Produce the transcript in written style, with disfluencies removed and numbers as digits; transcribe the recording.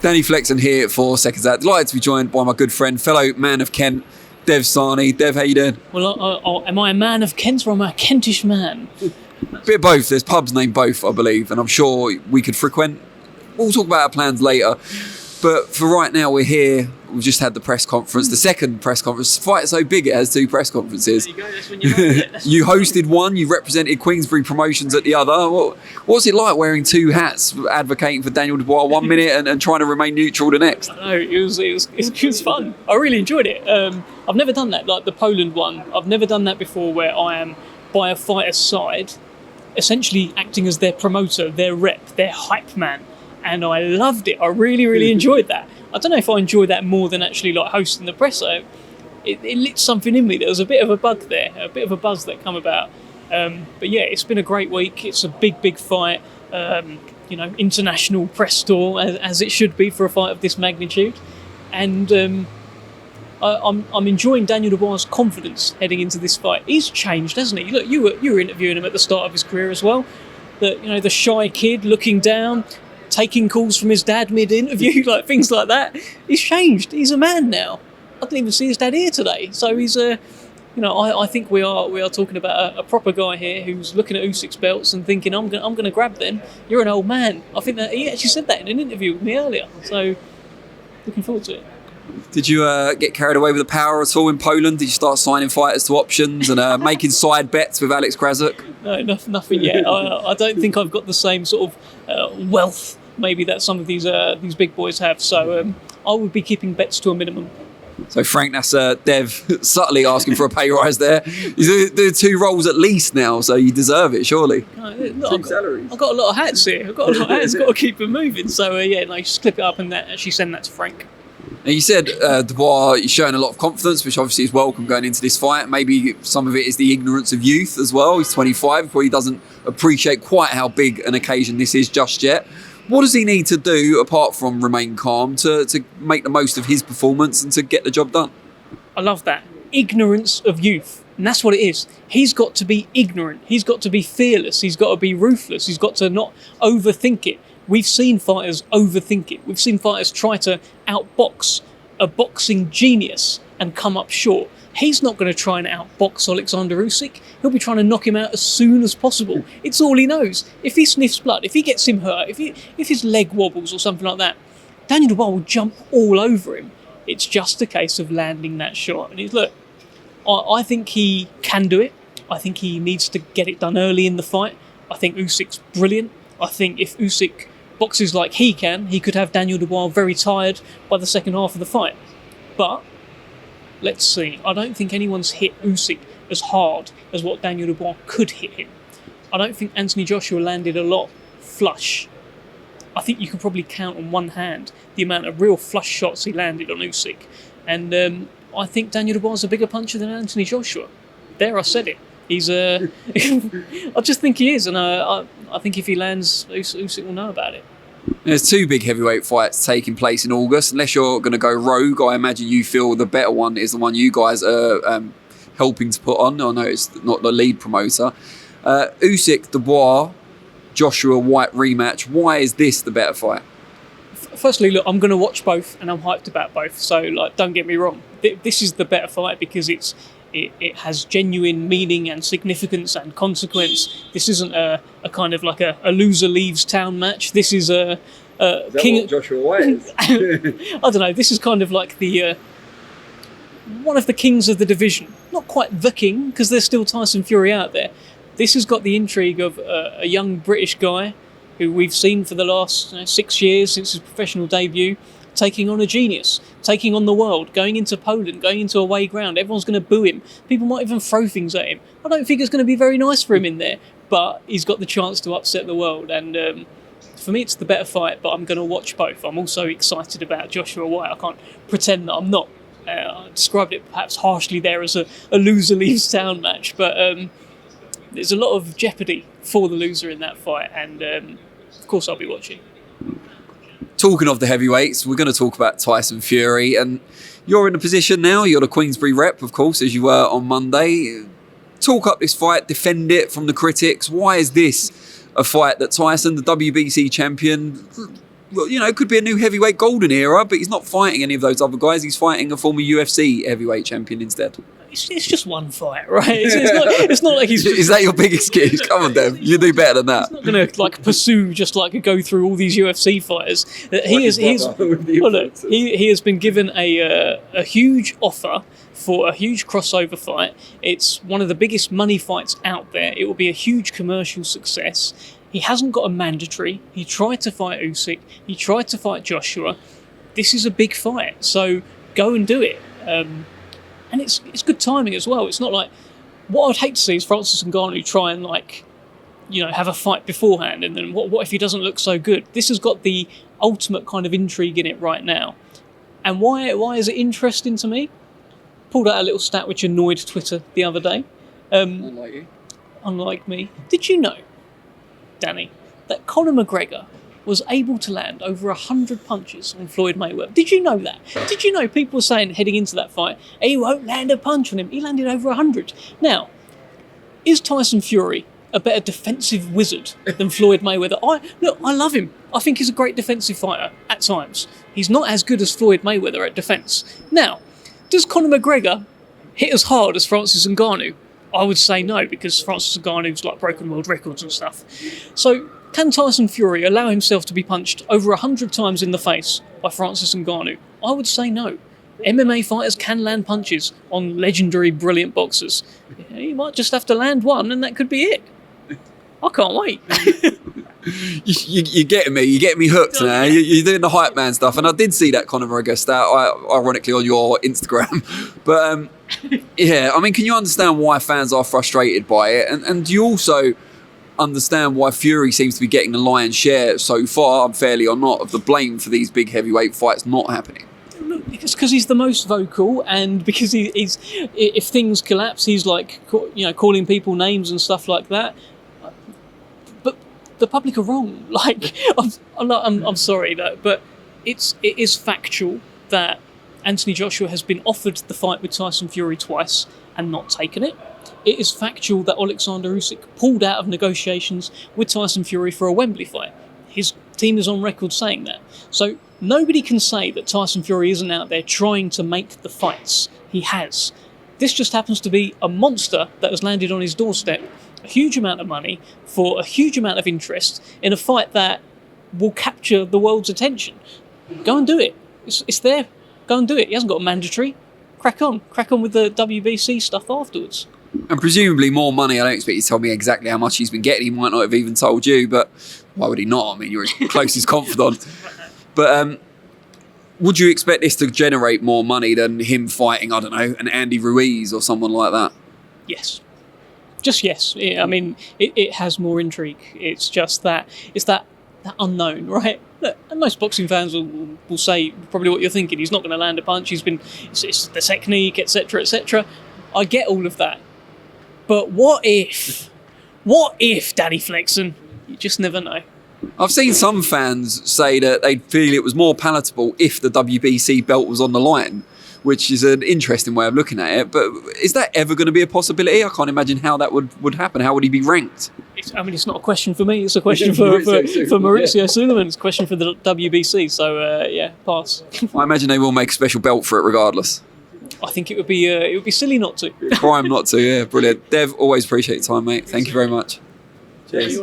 Danny Flexen here for SecondsOut. Delighted to be joined by my good friend, fellow man of Kent, Dev Sahni. Dev, how you doing? Well, am I a man of Kent or am I a Kentish man? Bit of both. There's pubs named both, I believe, and I'm sure we could frequent. We'll talk about our plans later. But for right now, we're here. We've just had the press conference, the second press conference. Fight so big, it has two press conferences. There you go, that's when you like it. You hosted one, you represented Queensberry Promotions at the other. What's it like wearing two hats, advocating for Daniel Dubois 1 minute and trying to remain neutral the next? No, it was fun. I really enjoyed it. I've never done that, like the Poland one. I've never done that before, where I am by a fighter's side, essentially acting as their promoter, their rep, their hype man. And I loved it. I really, really enjoyed that. I don't know if I enjoyed that more than actually like hosting the presser. It lit something in me. There was a bit of a bug there, a bit of a buzz that come about. But yeah, it's been a great week. It's a big fight. International press tour as it should be for a fight of this magnitude. And I'm enjoying Daniel Dubois' confidence heading into this fight. He's changed, hasn't he? Look, you were interviewing him at the start of his career as well. The shy kid looking down, taking calls from his dad mid-interview, like things like that. He's changed. He's a man now. I didn't even see his dad here today. So he's I think we are talking about a proper guy here who's looking at Usyk's belts and thinking, I'm going to grab them. You're an old man. I think that he actually said that in an interview with me earlier. So looking forward to it. Did you get carried away with the power at all in Poland? Did you start signing fighters to options and making side bets with Alex Krasuk? No, nothing yet. I don't think I've got the same sort of wealth maybe that some of these big boys have. So I would be keeping bets to a minimum. So Frank, that's Dev subtly asking for a pay rise there. You do 2 roles at least now, so you deserve it, surely. Look, I've got a lot of hats here. I've got to keep them moving. So just clip it up and actually send that to Frank. Now you said Dubois is showing a lot of confidence, which obviously is welcome going into this fight. Maybe some of it is the ignorance of youth as well. He's 25, probably doesn't appreciate quite how big an occasion this is just yet. What does he need to do, apart from remain calm, to make the most of his performance and to get the job done? I love that. Ignorance of youth. And that's what it is. He's got to be ignorant. He's got to be fearless. He's got to be ruthless. He's got to not overthink it. We've seen fighters overthink it. We've seen fighters try to outbox a boxing genius and come up short. He's not going to try and outbox Oleksandr Usyk. He'll be trying to knock him out as soon as possible. It's all he knows. If he sniffs blood, if he gets him hurt, if his leg wobbles or something like that, Daniel Dubois will jump all over him. It's just a case of landing that shot. And I think he can do it. I think he needs to get it done early in the fight. I think Usyk's brilliant. I think if Usyk boxes like he can, he could have Daniel Dubois very tired by the second half of the fight. But let's see. I don't think anyone's hit Usyk as hard as what Daniel Dubois could hit him. I don't think Anthony Joshua landed a lot flush. I think you could probably count on one hand the amount of real flush shots he landed on Usyk. And I think Daniel Dubois is a bigger puncher than Anthony Joshua. There, I said it. He's I just think he is, and I think if he lands, Usyk will know about it. There's 2 big heavyweight fights taking place in August. Unless you're going to go rogue, I imagine you feel the better one is the one you guys are helping to put on. I know it's not the lead promoter. Usyk, Dubois, Joshua White rematch. Why is this the better fight? Firstly, look, I'm going to watch both, and I'm hyped about both. So, don't get me wrong. This is the better fight because it has genuine meaning and significance and consequence. This isn't a kind of like a loser leaves town match. This is a king. What Joshua White is? I don't know. This is kind of like the one of the kings of the division. Not quite the king, because there's still Tyson Fury out there. This has got the intrigue of a young British guy who we've seen for the last 6 years since his professional debut, taking on a genius, taking on the world, going into Poland, going into away ground. Everyone's going to boo him. People might even throw things at him. I don't think it's going to be very nice for him in there, but he's got the chance to upset the world. And for me, it's the better fight, but I'm going to watch both. I'm also excited about Joshua White. I can't pretend that I'm not. I described it perhaps harshly there as a loser leaves town match, but there's a lot of jeopardy for the loser in that fight, and of course I'll be watching. Talking of the heavyweights, we're going to talk about Tyson Fury, and you're in a position now, you're the Queensberry rep, of course, as you were on Monday. Talk up this fight, defend it from the critics. Why is this a fight that Tyson, the WBC champion, well, you know, it could be a new heavyweight golden era, but he's not fighting any of those other guys. He's fighting a former UFC heavyweight champion instead. It's just one fight, right? It's not like he's just, Is that your big excuse? Come on, Dev. You do better than that. he's not going to like pursue just like go through all these UFC fighters. He has been given a huge offer for a huge crossover fight. It's one of the biggest money fights out there. It will be a huge commercial success. He hasn't got a mandatory. He tried to fight Usyk. He tried to fight Joshua. This is a big fight, so go and do it. And it's good timing as well. It's not like, what I'd hate to see is Francis Ngannou try and like, you know, have a fight beforehand, and then what if he doesn't look so good? This has got the ultimate kind of intrigue in it right now. And why is it interesting to me? Pulled out a little stat which annoyed Twitter the other day. Unlike you. Unlike me. Did you know, Danny, that Conor McGregor was able to land over 100 punches on Floyd Mayweather? Did you know that? Did you know people were saying heading into that fight, he won't land a punch on him? He landed over 100. Now, is Tyson Fury a better defensive wizard than Floyd Mayweather? I love him. I think he's a great defensive fighter at times. He's not as good as Floyd Mayweather at defence. Now, does Conor McGregor hit as hard as Francis Ngannou? I would say no, because Francis Ngannou's like broken world records and stuff. So, can Tyson Fury allow himself to be punched over 100 times in the face by Francis Ngannou? I would say no. MMA fighters can land punches on legendary, brilliant boxers. You might just have to land one, and that could be it. I can't wait. You're getting me. You're getting me hooked now. You're doing the hype man stuff, and I did see that Conor McGregor stat, ironically, on your Instagram. But yeah, I mean, can you understand why fans are frustrated by it? And do you also understand why Fury seems to be getting the lion's share so far, unfairly or not, of the blame for these big heavyweight fights not happening? It's because he's the most vocal, and because he's if things collapse, he's like, you know, calling people names and stuff like that. But the public are wrong. Like, I'm sorry that, but it is factual that Anthony Joshua has been offered the fight with Tyson Fury twice and not taken it. It is factual that Oleksandr Usyk pulled out of negotiations with Tyson Fury for a Wembley fight. His team is on record saying that. So nobody can say that Tyson Fury isn't out there trying to make the fights. He has. This just happens to be a monster that has landed on his doorstep, a huge amount of money for a huge amount of interest in a fight that will capture the world's attention. Go and do it. It's there. Go and do it. He hasn't got a mandatory. Crack on with the WBC stuff afterwards. And presumably more money. I don't expect you to tell me exactly how much he's been getting. He might not have even told you, but why would he not? I mean, you're his closest confidant. But would you expect this to generate more money than him fighting, I don't know, an Andy Ruiz or someone like that? Yes. Just yes. I mean, it has more intrigue. It's just that, it's that unknown, right? Look, and most boxing fans will say probably what you're thinking. He's not going to land a punch. It's the technique, etc., etc. I get all of that. But what if, Danny Flexen? You just never know. I've seen some fans say that they'd feel it was more palatable if the WBC belt was on the line, which is an interesting way of looking at it. But is that ever going to be a possibility? I can't imagine how that would happen. How would he be ranked? It's not a question for me. It's a question for Maurizio Sullivan. It's a question for the WBC. So, yeah, pass. I imagine they will make a special belt for it regardless. I think it would be silly not to. Crime not to, yeah. Brilliant. Dev, always appreciate your time, mate. Thank you very much. Cheers.